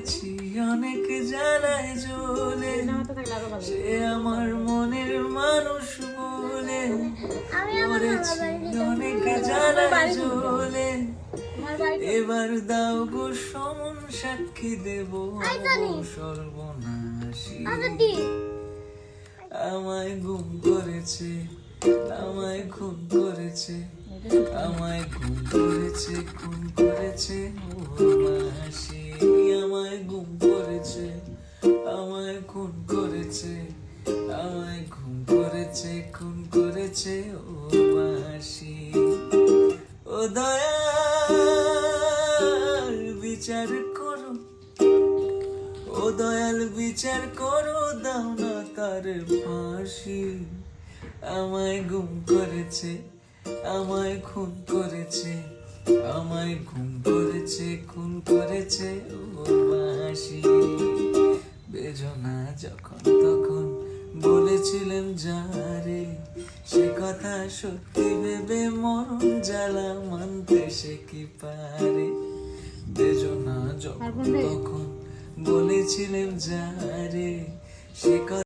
মরেছি অনেক জ্বালায় জ্বলে, সে আমার মনের মানুষ বলে। মরেছি অনেক জ্বালায় জ্বলে, এবার দাও গো সমন সাক্ষী দেব সর্বনাশী। আমায় গুম করেছে, আমায় খুন করেছে, আমায় গুম করেছে, খুন করেছে ও মাসি। আমায় গুম করেছে, আমায় খুন করেছে, আমায় গুম করেছে, খুন করেছে ও মাসি। ও দয়াল বিচার করো, ও দয়াল বিচার করো, দাও না তার ফাঁসি। আমায় গুম করেছে, আমায় খুন করেছে, আমায় গুম করেছে, খুন করেছে ও মাসি। বেজনা যখন তখন বলেছিলেন যারে, সে কথা সত্যি ভেবে মরণ জ্বালা মানতে সে কি পারে। বেজনা যখন তখন বলেছিলেন যারে, সে কথা